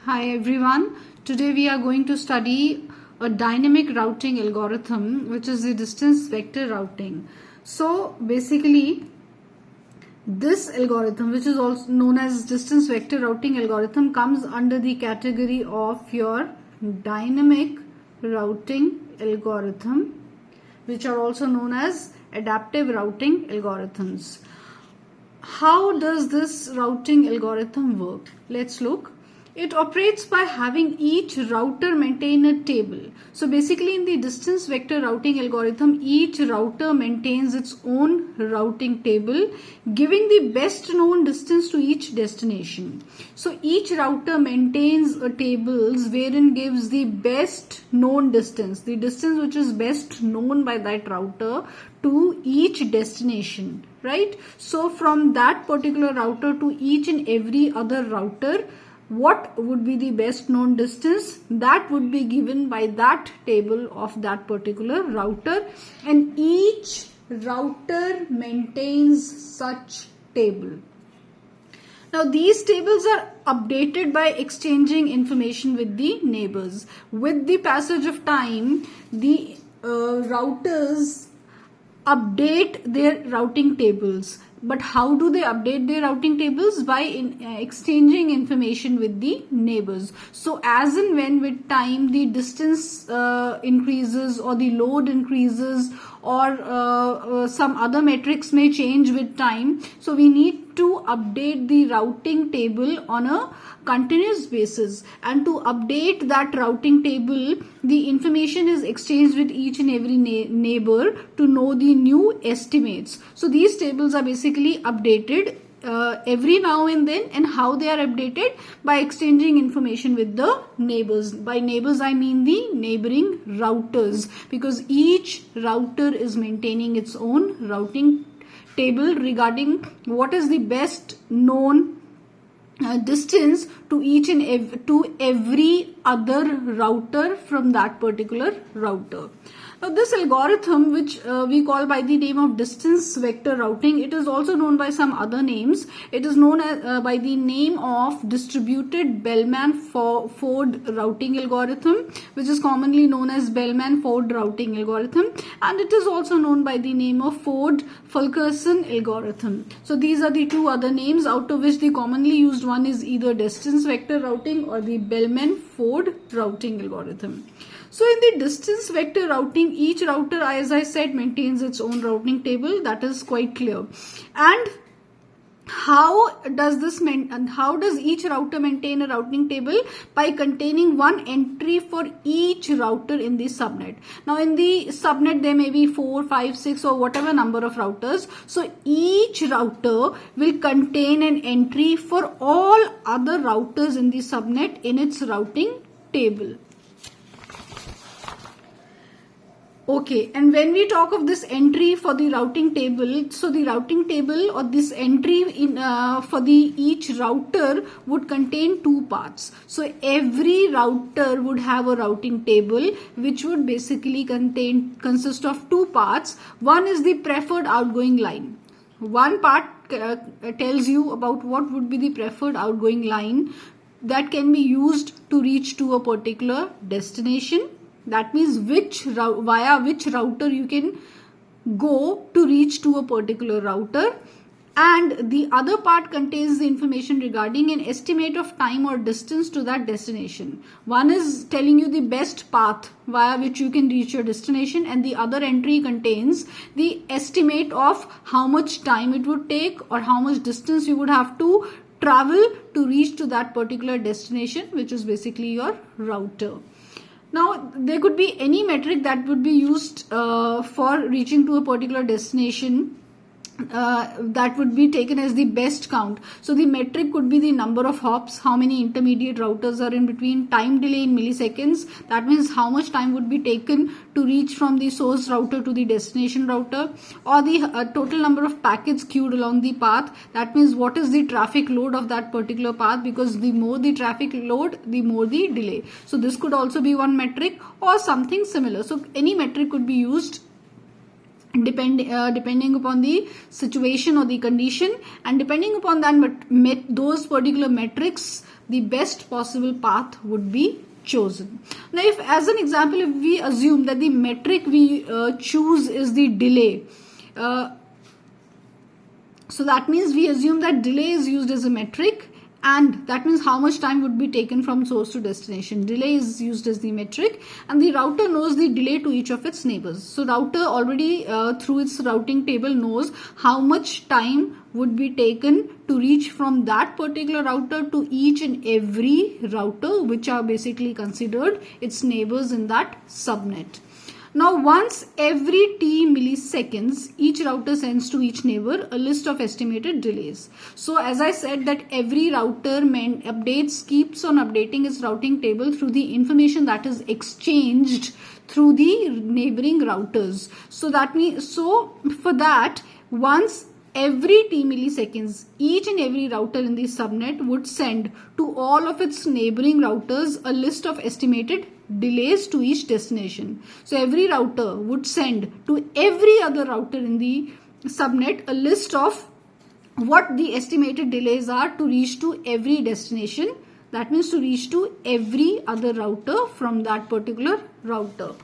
Hi everyone. Today we are going to study a dynamic routing algorithm, which is the distance vector routing. So basically this algorithm, which is also known as distance vector routing algorithm, comes under the category of your dynamic routing algorithm, which are also known as adaptive routing algorithms. How does this routing algorithm work? Let's look. It operates by having each router maintain a table. So basically in the distance vector routing algorithm, each router maintains its own routing table, giving the best known distance to each destination. So each router maintains a tables wherein gives the best known distance, the distance which is best known by that router to each destination, right? So from that particular router to each and every other router, what would be the best known distance? That would be given by that table of that particular router, and each router maintains such table. Now these tables are updated by exchanging information with the neighbors. With the passage of time, the routers update their routing tables. But how do they update their routing tables? By exchanging information with the neighbors. So as and when with time the distance increases or the load increases or some other metrics may change with time, so we need to update the routing table on a continuous basis. And to update that routing table, the information is exchanged with each and every neighbor to know the new estimates. So these tables are basically updated every now and then. And how they are updated? By exchanging information with the neighbors. By neighbors I mean the neighboring routers, because each router is maintaining its own routing table regarding what is the best known distance to each and to every other router from that particular router. Now this algorithm, which we call by the name of distance vector routing, it is also known by some other names. It is known as, by the name of distributed Bellman-Ford routing algorithm, which is commonly known as Bellman-Ford routing algorithm, and it is also known by the name of Ford-Fulkerson algorithm. So these are the two other names, out of which the commonly used one is either distance vector routing or the Bellman-Ford routing algorithm. So in the distance vector routing, each router, as I said, maintains its own routing table. That is quite clear. And how does each router maintain a routing table? By containing one entry for each router in the subnet. Now in the subnet there may be 4, 5, 6 or whatever number of routers. So each router will contain an entry for all other routers in the subnet in its routing table. Okay, and when we talk of this entry for the routing table, so the routing table or this entry in for the each router would contain two parts. So every router would have a routing table which would basically consist of two parts. One is the preferred outgoing line. One part tells you about what would be the preferred outgoing line that can be used to reach to a particular destination. That means via which router you can go to reach to a particular router. And the other part contains the information regarding an estimate of time or distance to that destination. One is telling you the best path via which you can reach your destination, and the other entry contains the estimate of how much time it would take or how much distance you would have to travel to reach to that particular destination, which is basically your router. Now, there could be any metric that would be used for reaching to a particular destination that would be taken as the best count. So the metric could be the number of hops, how many intermediate routers are in between, time delay in milliseconds. That means how much time would be taken to reach from the source router to the destination router, or the total number of packets queued along the path. That means what is the traffic load of that particular path, because the more the traffic load, the more the delay. So this could also be one metric or something similar. So any metric could be used depending upon the situation or the condition, and depending upon that those particular metrics the best possible path would be chosen. Now, if as an example, if we assume that the metric we choose is the delay, so that means we assume that delay is used as a metric, and that means how much time would be taken from source to destination. Delay is used as the metric, and the router knows the delay to each of its neighbors. So router already through its routing table knows how much time would be taken to reach from that particular router to each and every router, which are basically considered its neighbors in that subnet. Now, once every t milliseconds, each router sends to each neighbor a list of estimated delays. So, as I said, that every router keeps on updating its routing table through the information that is exchanged through the neighboring routers. So for that, once every t milliseconds, each and every router in the subnet would send to all of its neighboring routers a list of estimated delays to each destination. So every router would send to every other router in the subnet a list of what the estimated delays are to reach to every destination. That means to reach to every other router from that particular router.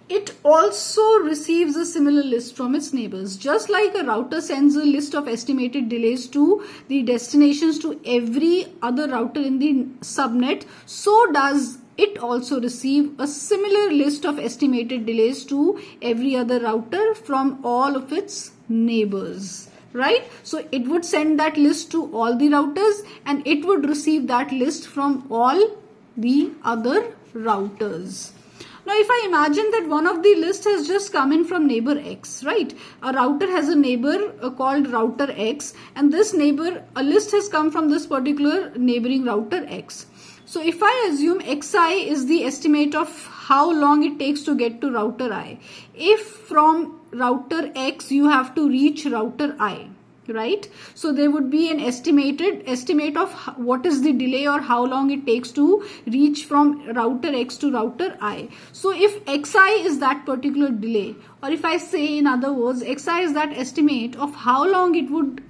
It also receives a similar list from its neighbors. Just like a router sends a list of estimated delays to the destinations to every other router in the subnet, so does it also receive a similar list of estimated delays to every other router from all of its neighbors. Right? So it would send that list to all the routers, and it would receive that list from all the other routers. Now, if I imagine that one of the list has just come in from neighbor X, right? A router has a neighbor called router X, and this neighbor, a list has come from this particular neighboring router X. So if I assume Xi is the estimate of how long it takes to get to router I. If from router X you have to reach router I, right? So there would be an estimate of what is the delay or how long it takes to reach from router X to router I. So if Xi is that particular delay, or if I say in other words, Xi is that estimate of how long it would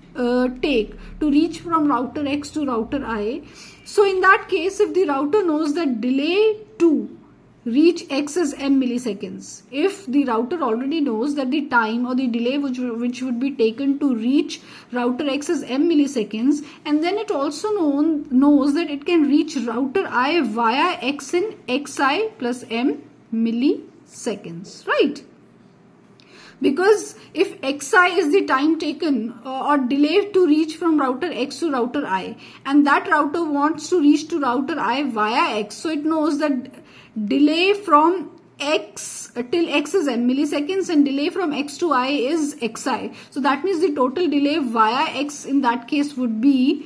take to reach from router X to router I. So in that case, if the router knows that delay to reach X is m milliseconds, if the router already knows that the time or the delay which would be taken to reach router X is m milliseconds, and then it also knows that it can reach router I via X in Xi plus m milliseconds, right? Because if Xi is the time taken or delay to reach from router X to router I, and that router wants to reach to router I via X, so it knows that delay from X till X is m milliseconds and delay from X to I is Xi. So that means the total delay via X in that case would be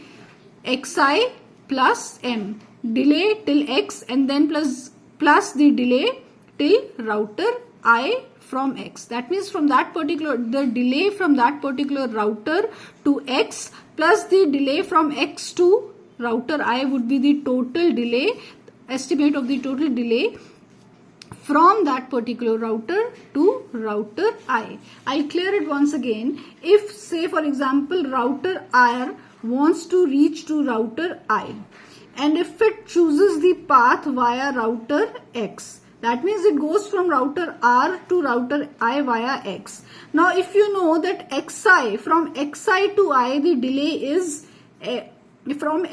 Xi plus m. Delay till X and then plus the delay till router I from X. That means from that particular, the delay from that particular router to X plus the delay from X to router I would be the total delay, estimate of the total delay from that particular router to router I. I'll clear it once again. If say for example router R wants to reach to router I, and if it chooses the path via router X, that means it goes from router R to router I via X. Now if you know that Xi, from Xi to I the delay is from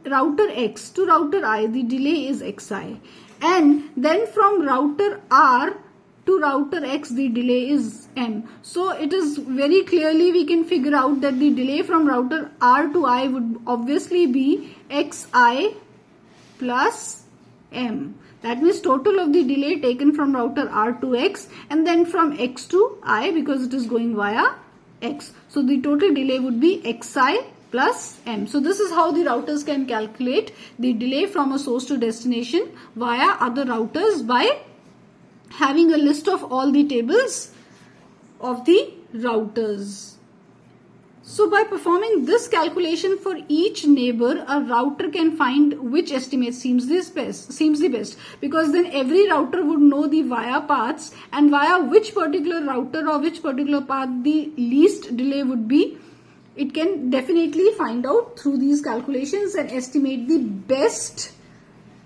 router X to router I the delay is Xi, and then from router R to router X the delay is m. So it is very clearly we can figure out that the delay from router R to I would obviously be Xi plus m. That means total of the delay taken from router R to X and then from X to I, because it is going via X. So the total delay would be Xi plus m. So this is how the routers can calculate the delay from a source to destination via other routers, by having a list of all the tables of the routers. So by performing this calculation for each neighbor, a router can find which estimate seems the best, because then every router would know the via paths and via which particular router or which particular path the least delay would be it can definitely find out through these calculations and estimate the best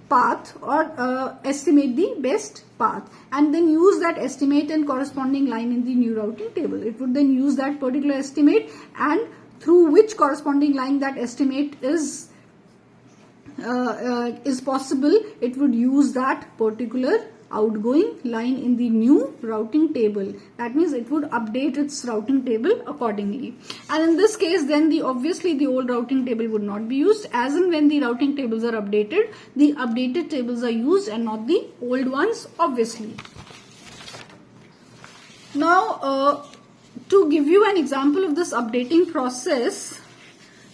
path, or estimate the best path, and then use that estimate and corresponding line in the new routing table. It would then use that particular estimate, and through which corresponding line that estimate is possible, it would use that particular outgoing line in the new routing table. That means it would update its routing table accordingly. And in this case, then obviously the old routing table would not be used. As and when the routing tables are updated, the updated tables are used and not the old ones, obviously. Now, to give you an example of this updating process,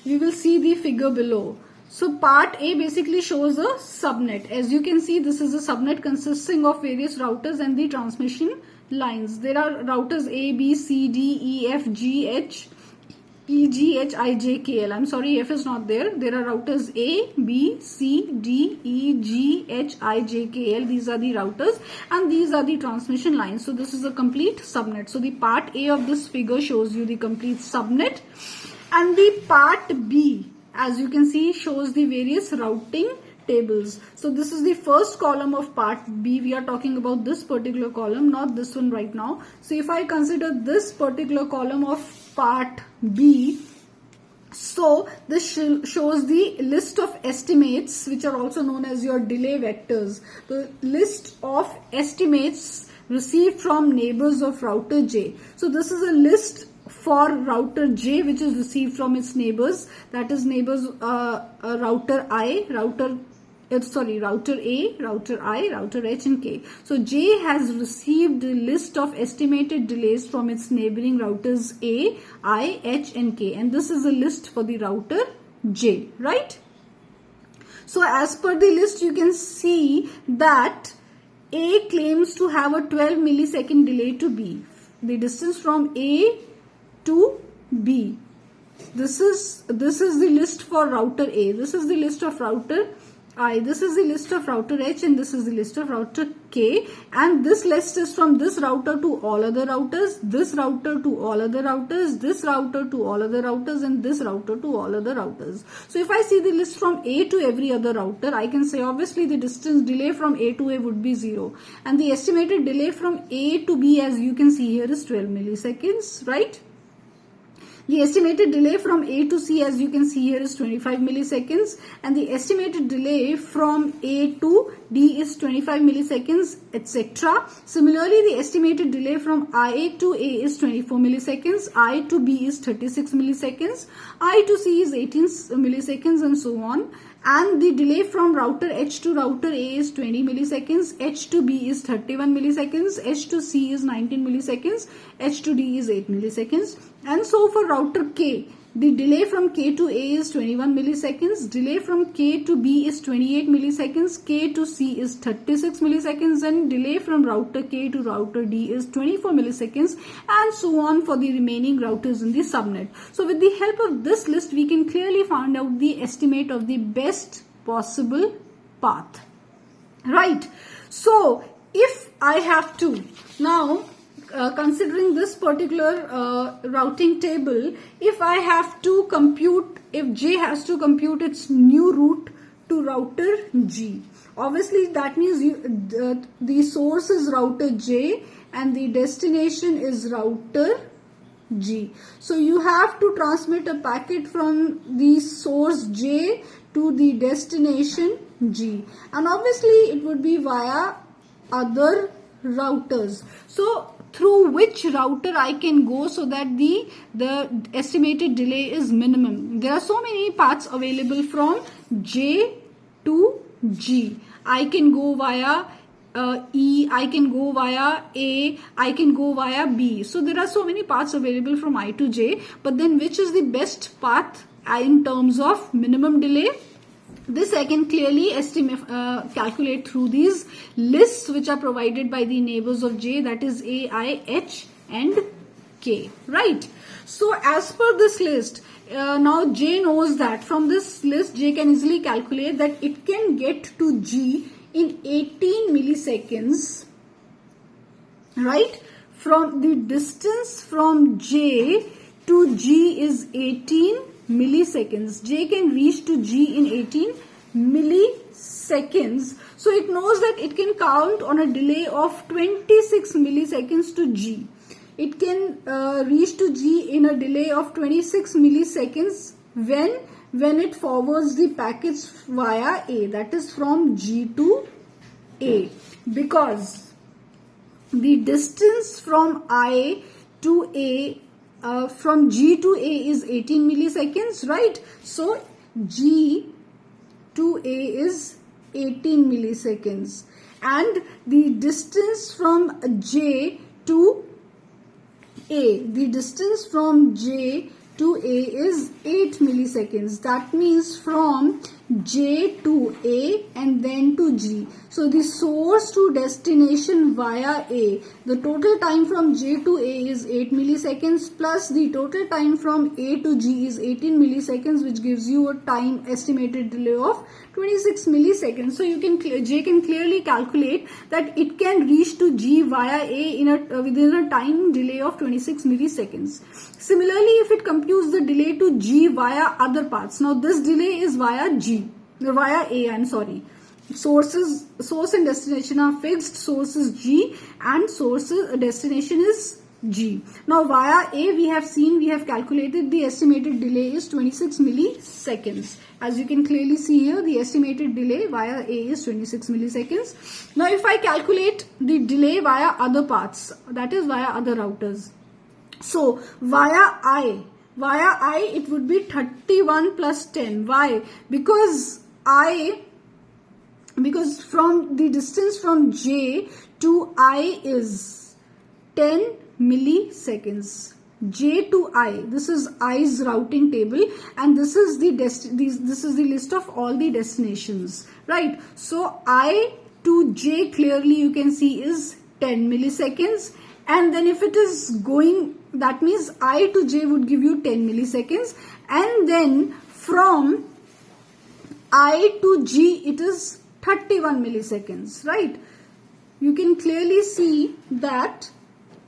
we will see the figure below. So part A basically shows a subnet. As you can see, this is a subnet consisting of various routers and the transmission lines. There are routers A, B, C, D, E, F, G, H, E, G, H, I, J, K, L. I'm sorry, F is not there. There are routers A, B, C, D, E, G, H, I, J, K, L. These are the routers and these are the transmission lines. So this is a complete subnet. So the part A of this figure shows you the complete subnet, and the part B, as you can see, shows the various routing tables. So this is the first column of part B. We are talking about this particular column, not this one right now. So if I consider this particular column of part B, so this shows the list of estimates, which are also known as your delay vectors. The list of estimates received from neighbors of router J. So this is a list for router J, which is received from its neighbors, that is neighbors router I, router A, router I, router H and K. So J has received a list of estimated delays from its neighboring routers A, I, H and K, and this is a list for the router J, right? So as per the list, you can see that A claims to have a 12 millisecond delay to B. The distance from A to B. This is the list for router A. This is the list of router I. This is the list of router H, and this is the list of router K. And this list is from this router to all other routers, this router to all other routers, this router to all other routers, and this router to all other routers. So if I see the list from A to every other router, I can say obviously the distance delay from A to A would be 0. And the estimated delay from A to B, as you can see here, is 12 milliseconds, right? The estimated delay from A to C, as you can see here, is 25 milliseconds, and the estimated delay from A to D is 25 milliseconds, etc. Similarly, the estimated delay from I to A is 24 milliseconds, I to B is 36 milliseconds, I to C is 18 milliseconds, and so on. And the delay from router H to router A is 20 milliseconds, H to B is 31 milliseconds, H to C is 19 milliseconds, H to D is 8 milliseconds. And so for router K, the delay from K to A is 21 milliseconds, delay from K to B is 28 milliseconds, K to C is 36 milliseconds, and delay from router K to router D is 24 milliseconds, and so on for the remaining routers in the subnet. So with the help of this list, we can clearly find out the estimate of the best possible path. Right. So if I have to now, considering this particular routing table, if I have to compute, if J has to compute its new route to router G, obviously that means the source is router J and the destination is router G. So you have to transmit a packet from the source J to the destination G, and obviously it would be via other routers. So through which router I can go so that the estimated delay is minimum. There are so many paths available from J to G. I can go via E, I can go via A, I can go via B. So there are so many paths available from I to J, but then which is the best path in terms of minimum delay? This I can clearly estimate, calculate through these lists which are provided by the neighbors of J, that is A, I, H and K, right? So as per this list, now J knows that from this list J can easily calculate that it can get to G in 18 milliseconds, right? From the distance from J to G is 18 milliseconds. J can reach to G in 18 milliseconds. So it knows that it can count on a delay of 26 milliseconds to G. It can reach to G in a delay of 26 milliseconds when it forwards the packets via A, that is from G to A, because the distance from I to A, from G to A is 18 milliseconds, right? So G to A is 18 milliseconds, and the distance from J to A, the distance from J to A is 8 milliseconds. That means from J to A and then to G. So the source to destination via A, the total time from J to A is 8 milliseconds plus the total time from A to G is 18 milliseconds, which gives you a time estimated delay of 26 milliseconds. So you can J can clearly calculate that it can reach to G via A within a time delay of 26 milliseconds. Similarly, if it computes the delay to G via other paths, now this delay is via A, I'm sorry. Source and destination are fixed. Source is G and destination is G. Now via A we have calculated the estimated delay is 26 milliseconds. As you can clearly see here, the estimated delay via A is 26 milliseconds. Now if I calculate the delay via other paths, that is via other routers. So via I it would be 31 plus 10. Why? Because from the distance from J to I is 10 milliseconds. J to I, this is I's routing table, and this is the list of all the destinations, right? So I to J clearly you can see is 10 milliseconds, and then if it is going, that means I to J would give you 10 milliseconds, and then from I to G it is 31 milliseconds, right? You can clearly see that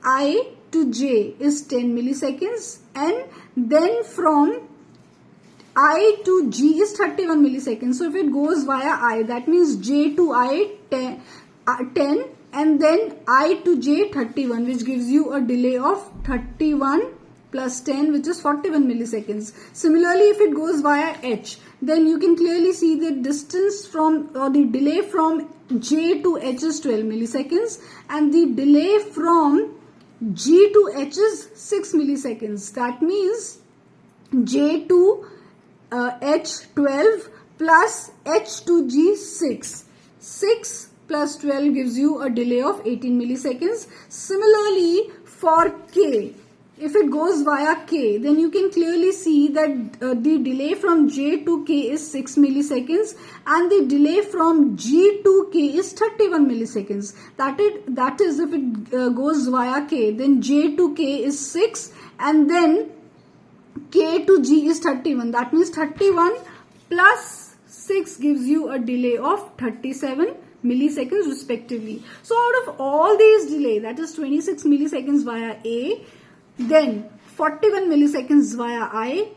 I to J is 10 milliseconds, and then from I to G is 31 milliseconds. So if it goes via I, that means J to I 10 and then I to J 31, which gives you a delay of 31 plus 10, which is 41 milliseconds. Similarly, if it goes via H, then you can clearly see the distance from, or the delay from J to H is 12 milliseconds, and the delay from G to H is 6 milliseconds. That means J to H 12 plus H to G 6. 6 plus 12 gives you a delay of 18 milliseconds. Similarly, for K, if it goes via K, then you can clearly see that the delay from J to K is 6 milliseconds, and the delay from G to K is 31 milliseconds. That is if it goes via K, then J to K is 6, and then K to G is 31. That means 31 plus 6 gives you a delay of 37 milliseconds respectively. So out of all these delay, that is 26 milliseconds via A, then 41 milliseconds via I,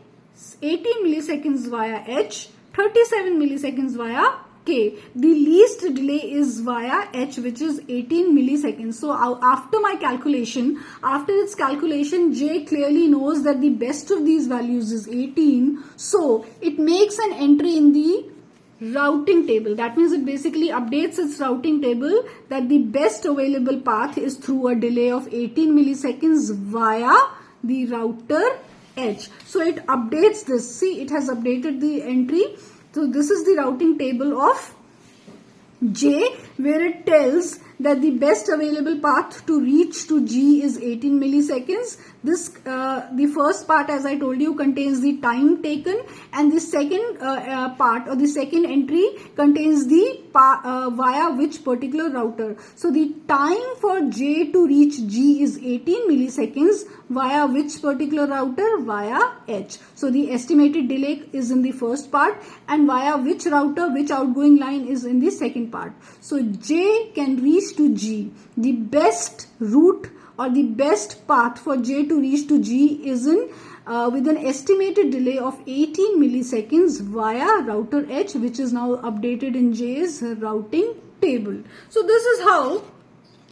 18 milliseconds via H, 37 milliseconds via K. The least delay is via H, which is 18 milliseconds. So after its calculation, J clearly knows that the best of these values is 18. So it makes an entry in the routing table. That means it basically updates its routing table that the best available path is through a delay of 18 milliseconds via the router H. So it updates this. See, it has updated the entry. So this is the routing table of J, where it tells that the best available path to reach to G is 18 milliseconds. This the first part, as I told you, contains the time taken, and the second part, or the second entry, contains the via which particular router. So the time for J to reach G is 18 milliseconds via which particular router? Via H. So the estimated delay is in the first part, and via which router, which outgoing line is in the second part. So J can reach to G. The best route or the best path for J to reach to G is in with an estimated delay of 18 milliseconds via router H, which is now updated in J's routing table. So this is how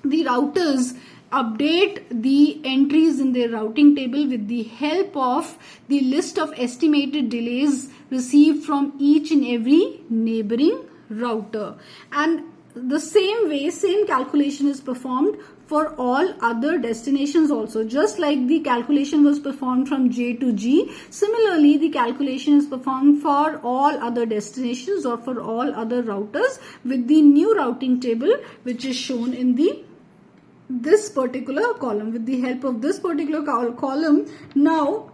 the routers update the entries in their routing table with the help of the list of estimated delays received from each and every neighboring router. And the same way, same calculation is performed for all other destinations also. Just like the calculation was performed from J to G, similarly the calculation is performed for all other destinations or for all other routers with the new routing table, which is shown in this particular column. With the help of this particular column, now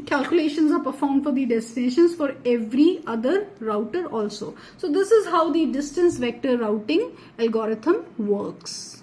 calculations are performed for the destinations for every other router also. So this is how the distance vector routing algorithm works.